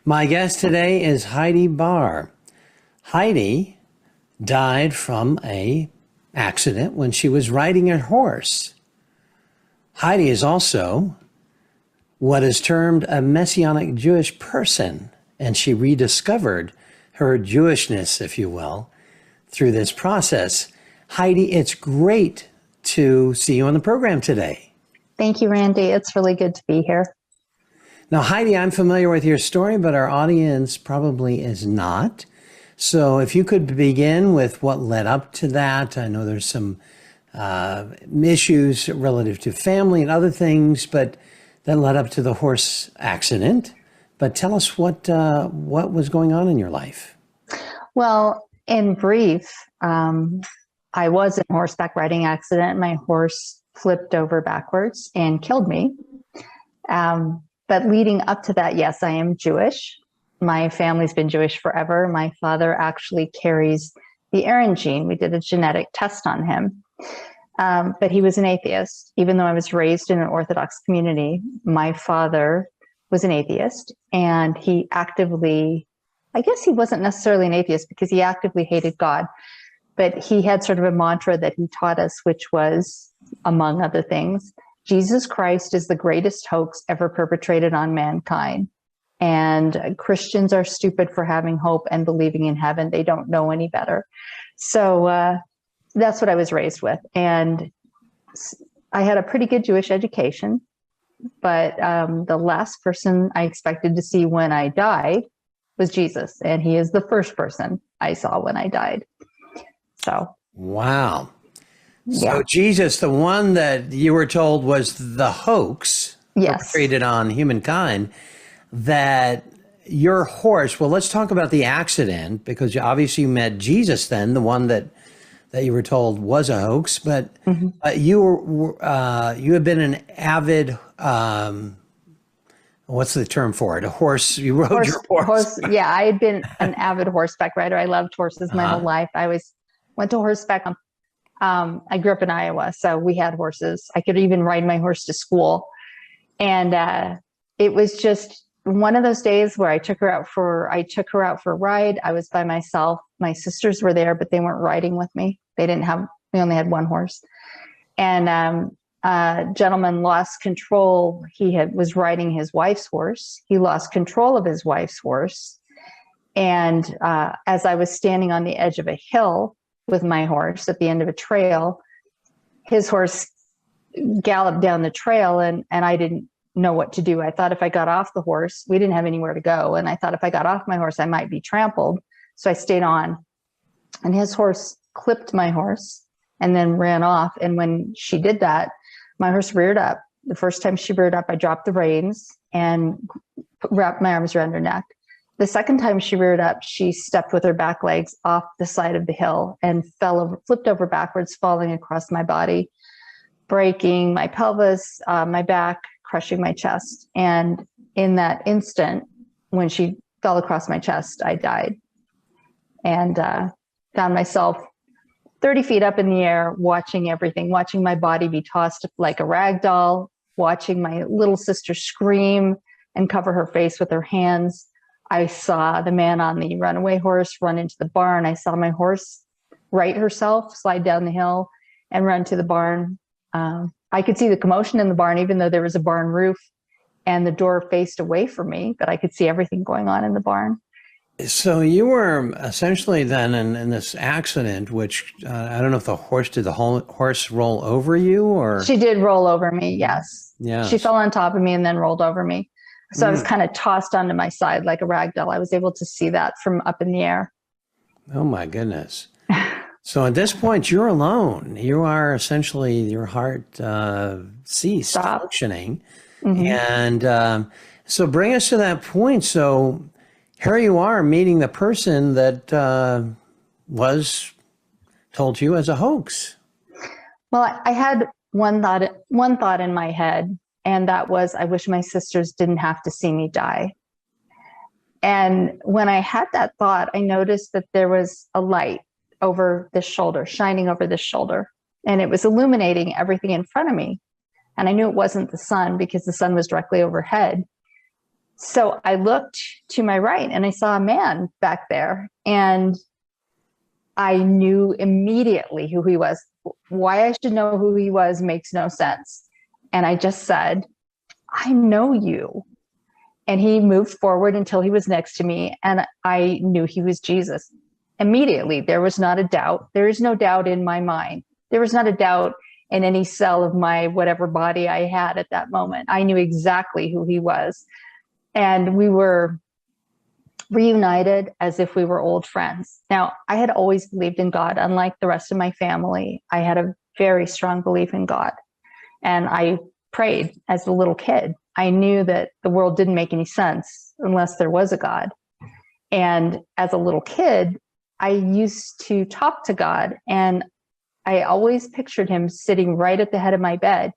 My guest today is Heidi Barr. Heidi died from a accident when she was riding a horse. Heidi is also what is termed a Messianic Jewish person, and she rediscovered her Jewishness, if you will, through this process. Heidi, it's great to see you on the program today. Thank you, Randy. It's really good to be here. Now, Heidi, I'm familiar with your story, but our audience probably is not. So if you could begin with what led up to that. I know there's some issues relative to family and other things, but that led up to the horse accident. But tell us what was going on in your life. Well, in brief, I was in a horseback riding accident. My horse flipped over backwards and killed me. But leading up to that, yes, I am Jewish. My family's been Jewish forever. My father actually carries the Aaron gene. We did a genetic test on him. But he was an atheist. Even though I was raised in an Orthodox community, my father was an atheist. And he actively, I guess he wasn't necessarily an atheist because he actively hated God. But he had sort of a mantra that he taught us, which was, among other things, Jesus Christ is the greatest hoax ever perpetrated on mankind. And Christians are stupid for having hope and believing in heaven. They don't know any better. So that's what I was raised with. And I had a pretty good Jewish education. But the last person I expected to see when I died was Jesus. And he is the first person I saw when I died. So. Wow. Yeah. So Jesus, the one that you were told was the hoax perpetrated on humankind, that your horse, well, let's talk about the accident, because obviously you met Jesus then, the one that you were told was a hoax, but you have been an avid, what's the term for it? A horse, you rode your horse. Yeah, I had been an avid horseback rider. I loved horses my whole life. I always went to horseback. I grew up in Iowa, so we had horses. I could even ride my horse to school. And it was just one of those days where I took her out for a ride. I was by myself. My sisters were there, but they weren't riding with me. We only had one horse. And a gentleman lost control. He was riding his wife's horse. He lost control of his wife's horse. And as I was standing on the edge of a hill with my horse at the end of a trail, his horse galloped down the trail, and I didn't know what to do. I thought if I got off the horse, we didn't have anywhere to go. And I thought if I got off my horse, I might be trampled. So I stayed on, and his horse clipped my horse and then ran off. And when she did that, my horse reared up. The first time she reared up, I dropped the reins and wrapped my arms around her neck. The second time she reared up, she stepped with her back legs off the side of the hill and flipped over backwards, falling across my body, breaking my pelvis, my back, crushing my chest. And in that instant, when she fell across my chest, I died. And found myself 30 feet up in the air, watching everything, watching my body be tossed like a rag doll, watching my little sister scream and cover her face with her hands. I saw the man on the runaway horse run into the barn. I saw my horse right herself, slide down the hill and run to the barn. I could see the commotion in the barn, even though there was a barn roof and the door faced away from me, but I could see everything going on in the barn. So you were essentially then in this accident, which I don't know if did the horse roll over you or? She did roll over me, yes. Yeah. She fell on top of me and then rolled over me. So I was kind of tossed onto my side like a rag doll. I was able to see that from up in the air. Oh my goodness. So at this point, you're alone. You are essentially, your heart ceased functioning. And so bring us to that point. So here you are meeting the person that was told to you as a hoax. Well, I had one thought in my head, and that was, I wish my sisters didn't have to see me die. And when I had that thought, I noticed that there was a light over this shoulder, shining over this shoulder, and it was illuminating everything in front of me. And I knew it wasn't the sun because the sun was directly overhead. So I looked to my right and I saw a man back there, and I knew immediately who he was. Why I should know who he was makes no sense. And I just said, I know you. And he moved forward until he was next to me, and I knew he was Jesus. Immediately, there was not a doubt. There is no doubt in my mind. There was not a doubt in any cell of my whatever body I had at that moment. I knew exactly who he was. And we were reunited as if we were old friends. Now, I had always believed in God. Unlike the rest of my family, I had a very strong belief in God. And I prayed as a little kid. I knew that the world didn't make any sense unless there was a God. And as a little kid, I used to talk to God, and I always pictured him sitting right at the head of my bed.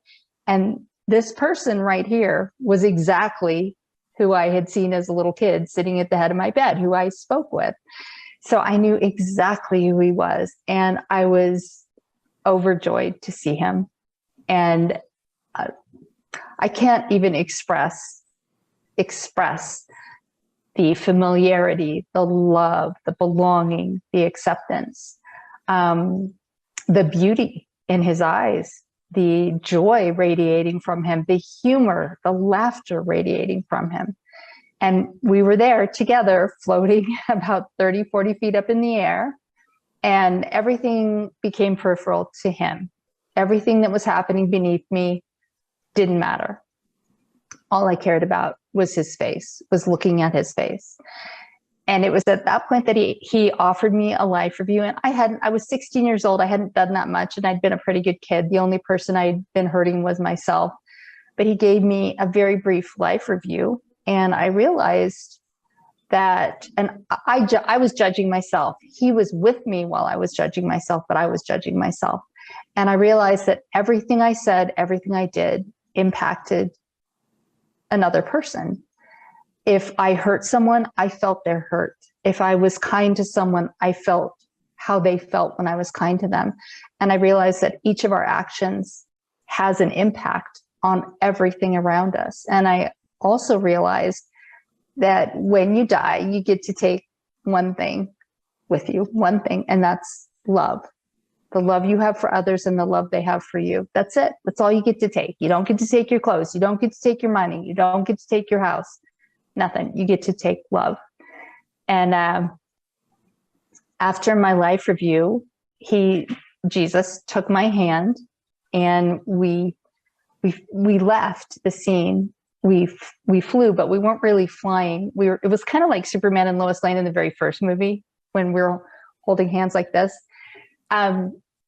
And this person right here was exactly who I had seen as a little kid sitting at the head of my bed, who I spoke with. So I knew exactly who he was, and I was overjoyed to see him. And I can't even express the familiarity, the love, the belonging, the acceptance, the beauty in his eyes, the joy radiating from him, the humor, the laughter radiating from him. And we were there together, floating about 30, 40 feet up in the air, and everything became peripheral to him. Everything that was happening beneath me didn't matter. All I cared about was his face, was looking at his face. And it was at that point that he offered me a life review. And I was 16 years old. I hadn't done that much, and I'd been a pretty good kid. The only person I'd been hurting was myself. But he gave me a very brief life review. And I realized that, and I was judging myself. He was with me while I was judging myself, but I was judging myself. And I realized that everything I said, everything I did impacted another person. If I hurt someone, I felt their hurt. If I was kind to someone, I felt how they felt when I was kind to them. And I realized that each of our actions has an impact on everything around us. And I also realized that when you die, you get to take one thing with you, one thing, and that's love. The love you have for others and the love they have for you. That's it. That's all you get to take. You don't get to take your clothes. You don't get to take your money. You don't get to take your house. Nothing. You get to take love. And after my life review, Jesus took my hand, and we left the scene. We flew, but we weren't really flying. It was kind of like Superman and Lois Lane in the very first movie when we were holding hands like this.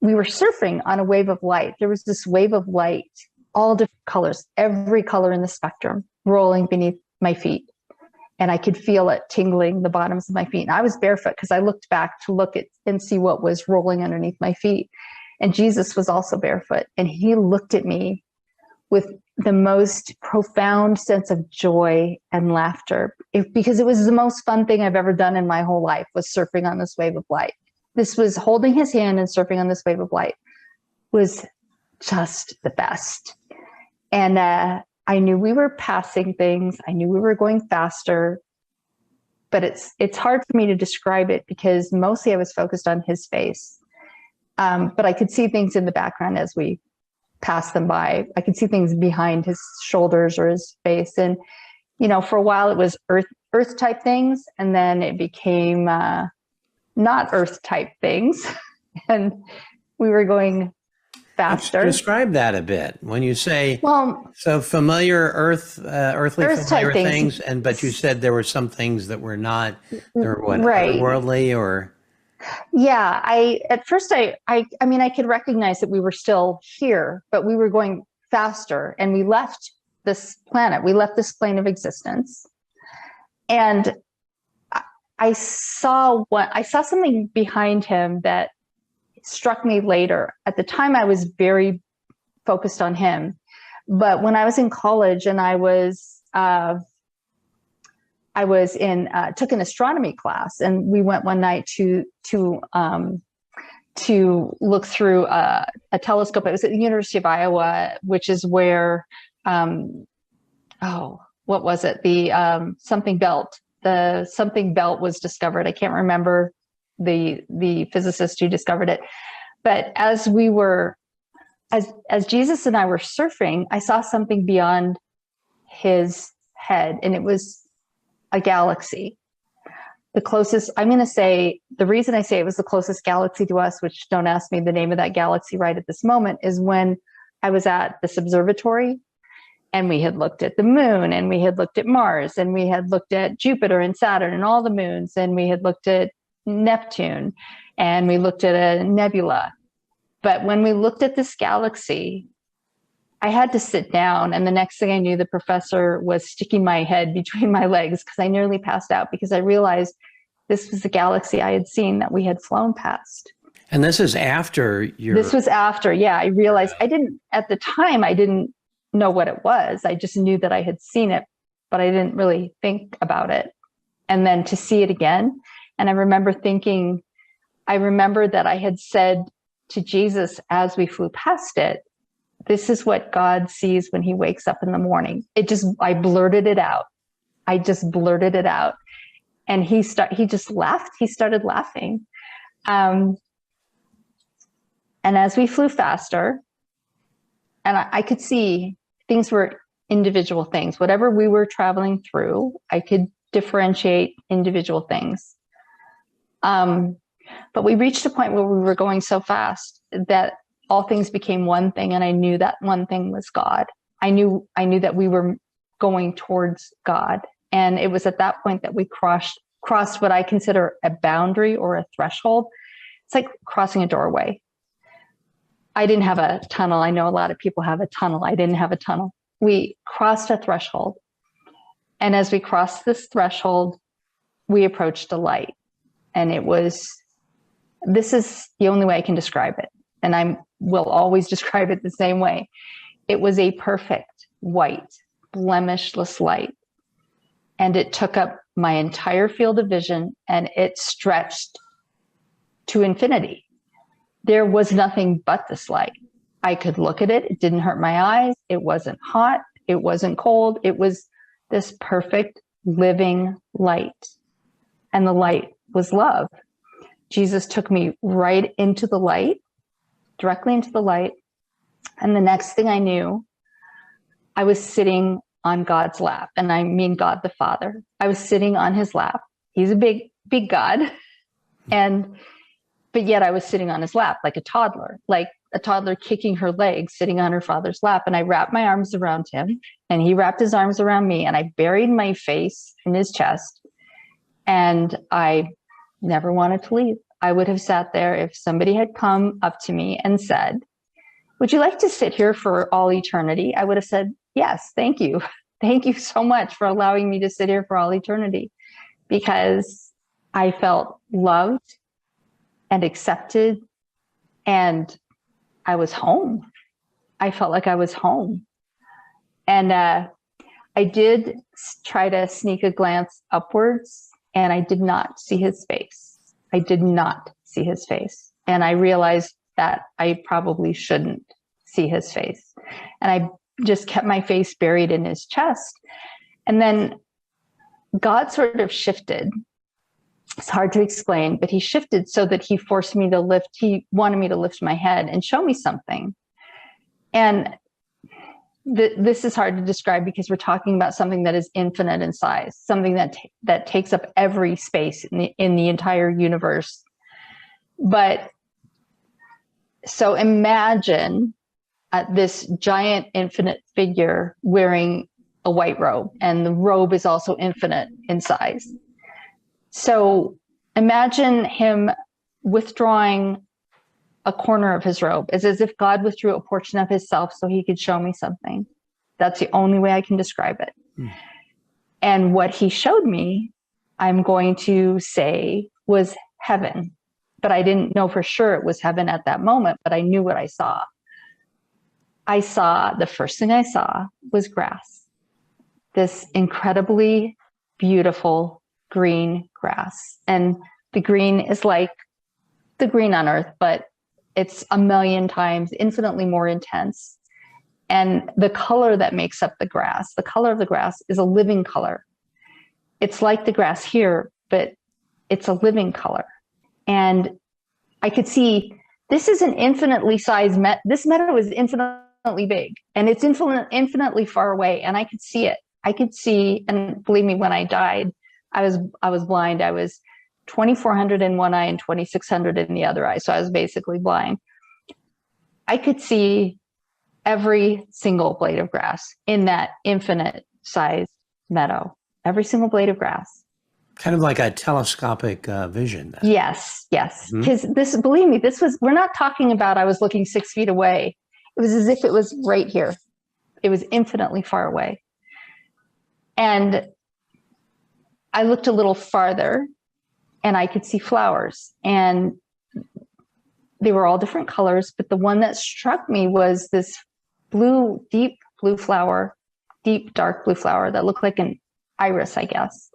We were surfing on a wave of light. There was this wave of light, all different colors, every color in the spectrum, rolling beneath my feet. And I could feel it tingling the bottoms of my feet. And I was barefoot because I looked back to look at and see what was rolling underneath my feet. And Jesus was also barefoot. And he looked at me with the most profound sense of joy and laughter, because it was the most fun thing I've ever done in my whole life, was surfing on this wave of light. This was holding his hand and surfing on this wave of light was just the best. And I knew we were passing things. I knew we were going faster, but it's hard for me to describe it because mostly I was focused on his face. But I could see things in the background as we passed them by. I could see things behind his shoulders or his face. And, for a while it was earth type things. And then it became not earth type things. And we were going faster. Describe that a bit. When you say, so familiar earthly familiar things, but you said there were some things that were not, or what, right, otherworldly, or? Yeah, at first I could recognize that we were still here, but we were going faster, and we left this planet. We left this plane of existence, and I saw something behind him that struck me later. At the time, I was very focused on him, but when I was in college and I took an astronomy class, and we went one night to look through a telescope. It was at the University of Iowa, which is where, what was it? The something belt the something belt was discovered. I can't remember the physicist who discovered it. But as Jesus and I were surfing, I saw something beyond his head, and it was a galaxy. The closest, I'm going to say, the reason I say it was the closest galaxy to us, which don't ask me the name of that galaxy right at this moment, is when I was at this observatory and we had looked at the moon, and we had looked at Mars, and we had looked at Jupiter and Saturn and all the moons, and we had looked at Neptune, and we looked at a nebula. But when we looked at this galaxy, I had to sit down, and the next thing I knew, the professor was sticking my head between my legs because I nearly passed out, because I realized this was the galaxy I had seen that we had flown past. And this is after your... This was after, yeah. I realized at the time, I didn't know what it was. I just knew that I had seen it, but I didn't really think about it. And then to see it again, and I remember that I had said to Jesus as we flew past it, this is what God sees when he wakes up in the morning. I blurted it out. I just blurted it out. And he just laughed. He started laughing. And as we flew faster, and I could see things were individual things. Whatever we were traveling through, I could differentiate individual things. But we reached a point where we were going so fast that all things became one thing, and I knew that one thing was God. I knew that we were going towards God, and it was at that point that we crossed what I consider a boundary or a threshold. It's like crossing a doorway. I didn't have a tunnel. I know a lot of people have a tunnel. I didn't have a tunnel. We crossed a threshold, and as we crossed this threshold, we approached a light, and this is the only way I can describe it, and I will always describe it the same way. It was a perfect white, blemishless light, and it took up my entire field of vision, and it stretched to infinity. There was nothing but this light. I could look at it. It didn't hurt my eyes. It wasn't hot. It wasn't cold. It was this perfect living light, and the light was love. Jesus took me right into the light, directly into the light. And the next thing I knew, I was sitting on God's lap. And I mean God the Father. I was sitting on his lap. He's a big, big God. But yet I was sitting on his lap like a toddler kicking her legs, sitting on her father's lap. And I wrapped my arms around him, and he wrapped his arms around me, and I buried my face in his chest. And I never wanted to leave. I would have sat there if somebody had come up to me and said, "Would you like to sit here for all eternity?" I would have said, "Yes, thank you. Thank you so much for allowing me to sit here for all eternity," because I felt loved and accepted, and I was home. I felt like I was home. And I did try to sneak a glance upwards, and I did not see his face. I did not see his face. And I realized that I probably shouldn't see his face. And I just kept my face buried in his chest. And then God sort of shifted. It's hard to explain, but he shifted so that he forced me to lift. He wanted me to lift my head and show me something. And this is hard to describe because we're talking about something that is infinite in size, something that takes up every space in the entire universe. But so imagine this giant infinite figure wearing a white robe, and the robe is also infinite in size. So imagine him withdrawing a corner of his robe. It's as if God withdrew a portion of himself so he could show me something. That's the only way I can describe it. And what he showed me, I'm going to say, was heaven. But I didn't know for sure it was heaven at that moment, but I knew what I saw. The first thing I saw was grass. This incredibly beautiful green grass. And the green is like the green on earth, but it's a million times infinitely more intense. And the color that makes up the color of the grass is a living color. it's like the grass here, but it's a living color. And I could see this is an infinitely sized this meadow is infinitely big, and it's infinitely far away. And I could see it. I could see, and believe me, when I died, I was blind. I was 2,400 in one eye and 2,600 in the other eye. So I was basically blind. I could see every single blade of grass in that infinite sized meadow, every single blade of grass. Kind of like a telescopic vision. Then. Yes. Because this, believe me, we're not talking about I was looking 6 feet away. It was as if it was right here. It was infinitely far away. And I looked a little farther and I could see flowers, and they were all different colors. But the one that struck me was this deep blue flower, deep, dark blue flower that looked like an iris, I guess.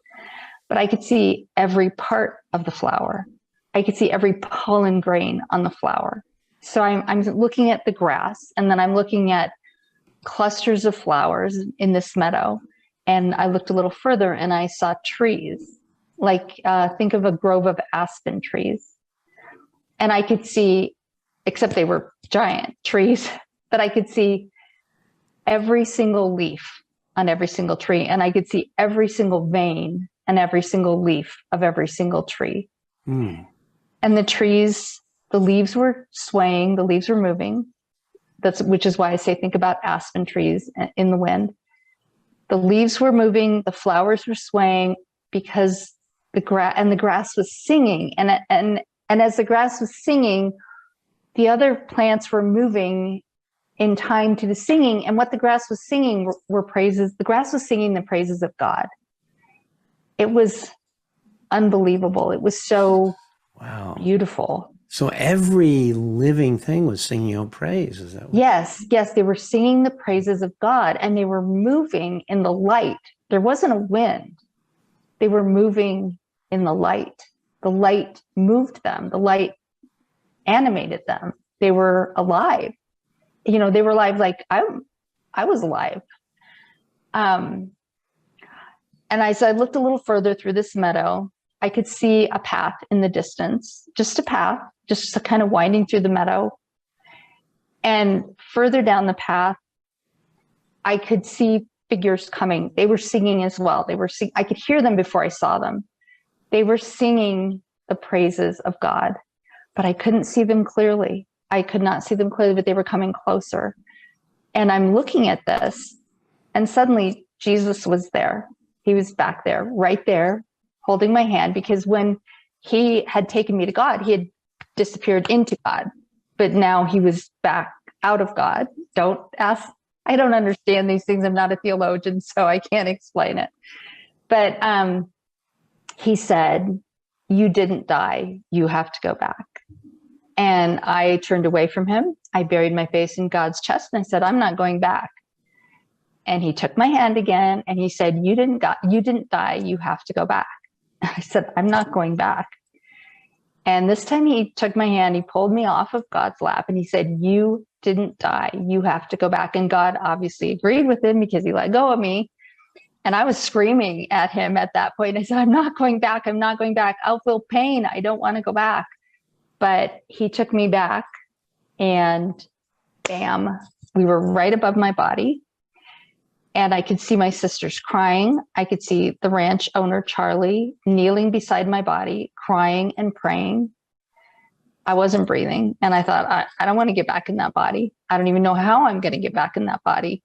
But I could see every part of the flower. I could see every pollen grain on the flower. So I'm looking at the grass, and then I'm looking at clusters of flowers in this meadow. And I looked a little further and I saw trees, like think of a grove of aspen trees. And I could see, except they were giant trees, but I could see every single leaf on every single tree. And I could see every single vein and every single leaf of every single tree. And the leaves were swaying, the leaves were moving. Which is why I say, think about aspen trees in the wind. The leaves were moving, the flowers were swaying, because the grass was singing. And as the grass was singing, the other plants were moving in time to the singing. And what the grass was singing were praises. The grass was singing the praises of God. It was unbelievable. It was so beautiful. So every living thing was singing your praise. Is that what? Yes. They were singing the praises of God, and they were moving in the light. There wasn't a wind. They were moving in the light. The light moved them. The light animated them. They were alive. They were alive like I was alive. And as I looked a little further through this meadow, I could see a path in the distance, just a path, just kind of winding through the meadow. And further down the path, I could see figures coming. They were singing as well. I could hear them before I saw them. They were singing the praises of God, but I couldn't see them clearly. I could not see them clearly, but they were coming closer. And I'm looking at this, and suddenly Jesus was there. He was back there, right there, holding my hand, because when he had taken me to God, he had disappeared into God, but now he was back out of God. Don't ask. I don't understand these things. I'm not a theologian, so I can't explain it. But he said, "You didn't die. You have to go back." And I turned away from him. I buried my face in God's chest, and I said, "I'm not going back." And he took my hand again, and he said, you didn't die. You have to go back." I said, "I'm not going back." And this time he took my hand, he pulled me off of God's lap, and he said, "You didn't die. You have to go back." And God obviously agreed with him, because he let go of me. And I was screaming at him at that point. I said, "I'm not going back. I'm not going back. I'll feel pain. I don't want to go back." But he took me back, and bam, we were right above my body. And I could see my sisters crying. I could see the ranch owner, Charlie, kneeling beside my body, crying and praying. I wasn't breathing. And I thought, I don't want to get back in that body. I don't even know how I'm going to get back in that body.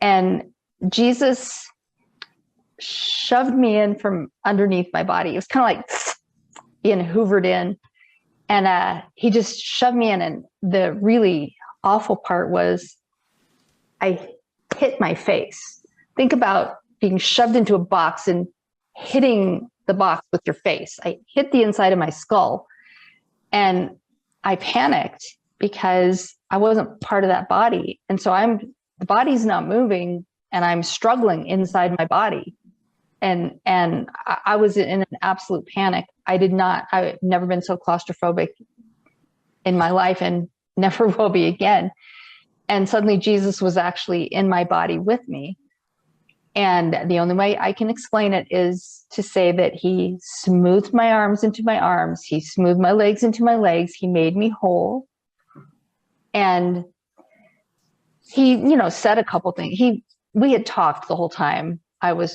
And Jesus shoved me in from underneath my body. It was kind of like being hoovered in. And he just shoved me in. And the really awful part was I hit my face. Think about being shoved into a box and hitting the box with your face. I hit the inside of my skull, and I panicked because I wasn't part of that body. And so the body's not moving, and I'm struggling inside my body. And I was in an absolute panic. I've never been so claustrophobic in my life, and never will be again. And suddenly Jesus was actually in my body with me. And the only way I can explain it is to say that he smoothed my arms into my arms. He smoothed my legs into my legs. He made me whole. And he, said a couple things. We had talked the whole time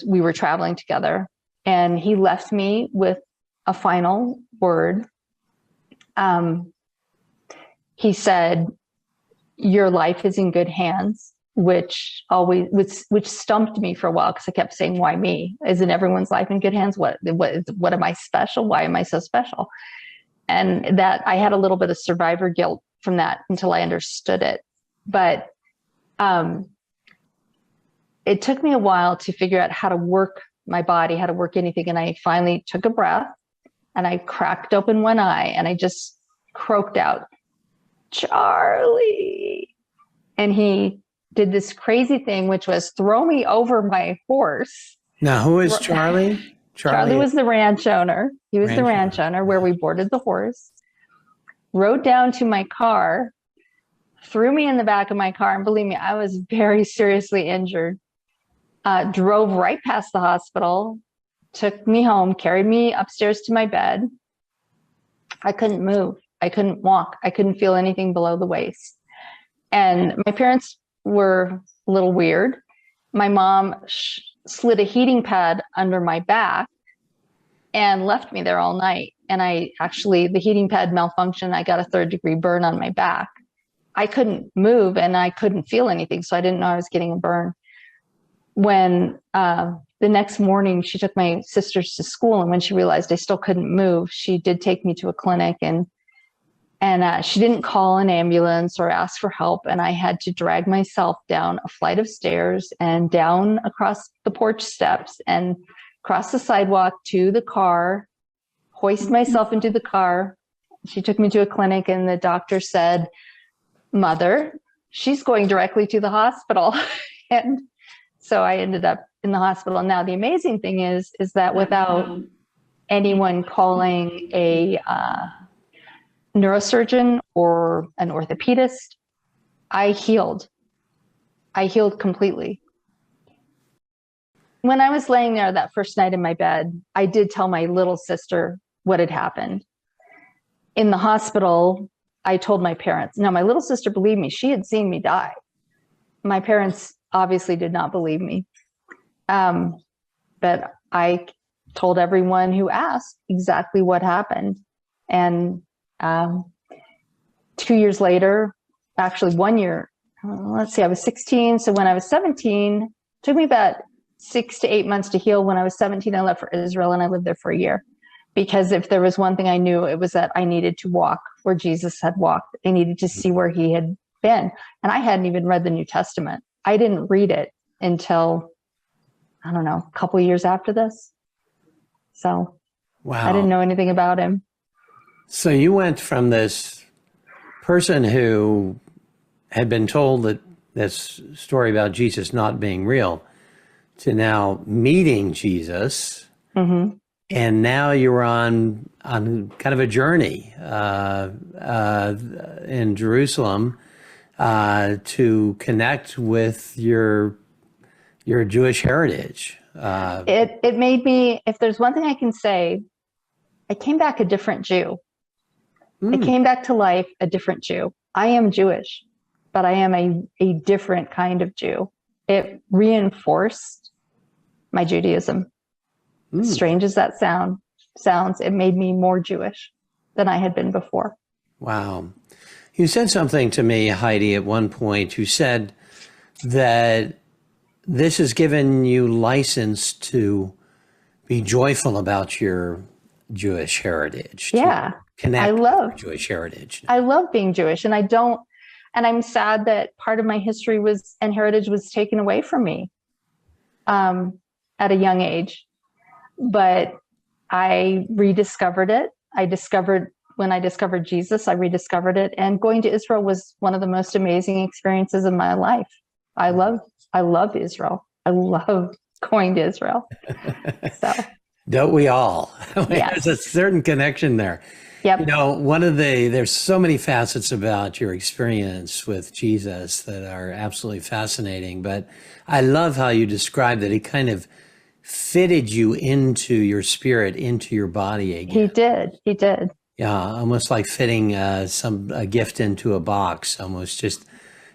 we were traveling together, and he left me with a final word. He said, "Your life is in good hands," which stumped me for a while, because I kept saying, "Why me? Isn't everyone's life in good hands? What am I special? Why am I so special?" And that I had a little bit of survivor guilt from that until I understood it. But it took me a while to figure out how to work my body, how to work anything. And I finally took a breath, and I cracked open one eye, and I just croaked out, "Charlie." And he did this crazy thing, which was throw me over my horse. Now, who is Charlie? Charlie was the ranch owner. He was the ranch owner where we boarded the horse, rode down to my car, threw me in the back of my car. And believe me, I was very seriously injured. Drove right past the hospital, took me home, carried me upstairs to my bed. I couldn't move. I couldn't walk. I couldn't feel anything below the waist. And my parents were a little weird. My mom slid a heating pad under my back and left me there all night. And the heating pad malfunctioned. I got a 3rd-degree burn on my back. I couldn't move and I couldn't feel anything. So I didn't know I was getting a burn. When the next morning she took my sisters to school, and when she realized I still couldn't move, she did take me to a clinic, and she didn't call an ambulance or ask for help. And I had to drag myself down a flight of stairs and down across the porch steps and cross the sidewalk to the car, hoist myself into the car. She took me to a clinic, and the doctor said, "Mother, she's going directly to the hospital." And so I ended up in the hospital. Now, the amazing thing is that without anyone calling a neurosurgeon or an orthopedist, I healed. I healed completely. When I was laying there that first night in my bed, I did tell my little sister what had happened. In the hospital, I told my parents. Now, my little sister believed me. She had seen me die. My parents obviously did not believe me. But I told everyone who asked exactly what happened. And 2 years later, actually 1 year, I was 16. So when I was 17, it took me about 6 to 8 months to heal. When I was 17, I left for Israel, and I lived there for a year. Because if there was one thing I knew, it was that I needed to walk where Jesus had walked. I needed to see where he had been. And I hadn't even read the New Testament. I didn't read it until, I don't know, a couple of years after this. So wow. I didn't know anything about him. So you went from this person who had been told that this story about Jesus not being real to now meeting Jesus. Mm-hmm. And now you're on kind of a journey in Jerusalem to connect with your Jewish heritage. It made me, if there's one thing I can say, I came back a different Jew. I came back to life a different Jew. I am Jewish, but I am a different kind of Jew. It reinforced my Judaism. Strange as that sounds, it made me more Jewish than I had been before. Wow. You said something to me, Heidi, at one point. You said that this has given you license to be joyful about your Jewish heritage. Yeah. Connect with your Jewish heritage. I love being Jewish, and I'm sad that part of my history and heritage was taken away from me at a young age. But I rediscovered it. When I discovered Jesus, I rediscovered it. And going to Israel was one of the most amazing experiences of my life. I love Israel. I love going to Israel. So Don't we all? Yes. There's a certain connection there. Yep. There's so many facets about your experience with Jesus that are absolutely fascinating, but I love how you describe that he kind of fitted you into your spirit, into your body again. He did. Yeah, almost like fitting a gift into a box, almost just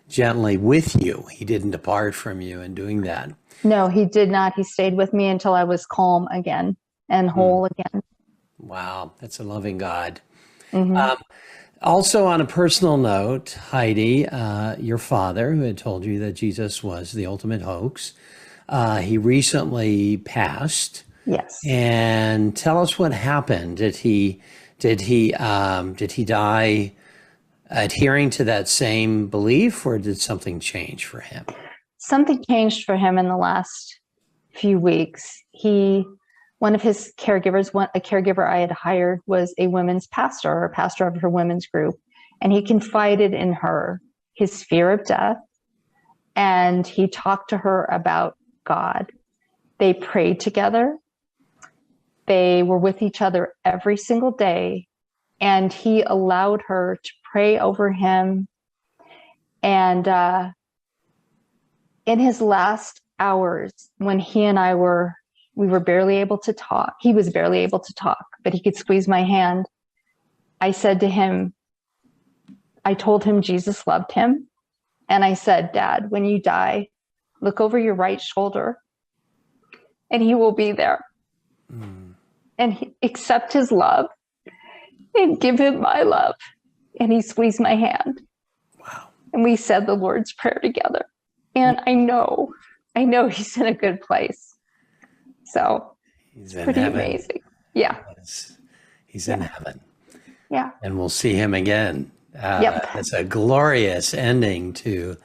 gently with you. He didn't depart from you in doing that. No, he did not. He stayed with me until I was calm again and whole again. Wow, that's a loving God. Mm-hmm. Also, on a personal note, Heidi, your father, who had told you that Jesus was the ultimate hoax, he recently passed. Yes. And tell us what happened. Did he die adhering to that same belief, or did something change for him? Something changed for him in the last few weeks. One of his caregivers, a caregiver I had hired, was a women's pastor, or a pastor of her women's group. And he confided in her his fear of death. And he talked to her about God. They prayed together. They were with each other every single day. And he allowed her to pray over him. And in his last hours, when he and I we were barely able to talk. He was barely able to talk, but he could squeeze my hand. I said to him, I told him Jesus loved him. And I said, Dad, when you die, look over your right shoulder and he will be there. And accept his love and give him my love. And he squeezed my hand. Wow. And we said the Lord's Prayer together. And I know he's in a good place. So He's it's pretty heaven. amazing. Yeah. He's in heaven. Yeah. And we'll see him again. Yep. It's a glorious ending to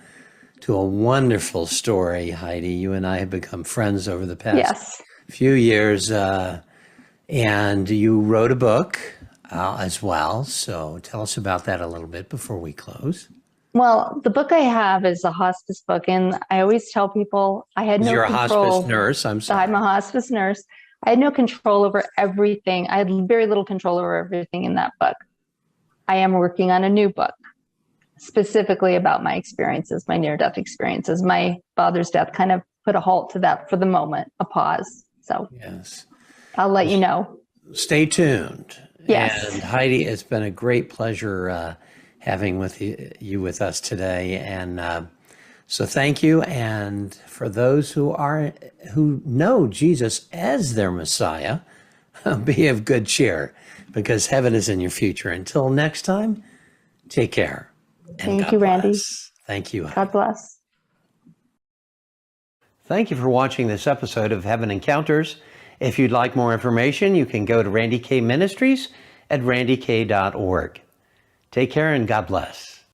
a wonderful story, Heidi. You and I have become friends over the past few years. And you wrote a book as well. So tell us about that a little bit before we close. Well, the book I have is a hospice book, and I always tell people I had no You're control. a hospice nurse. I'm sorry. I'm a hospice nurse. I had no control over everything. I had very little control over everything in that book. I am working on a new book specifically about my experiences, my near-death experiences. My father's death kind of put a halt to that for the moment, a pause. So yes, I'll let you know. Stay tuned. Yes. And Heidi, it's been a great pleasure having you with us today. And so thank you. And for those who know Jesus as their Messiah, be of good cheer, because heaven is in your future. Until next time, take care. Thank you, Randy. Thank you. God bless. Thank you for watching this episode of Heaven Encounters. If you'd like more information, you can go to Randy Kay Ministries at randykay.org. Take care and God bless.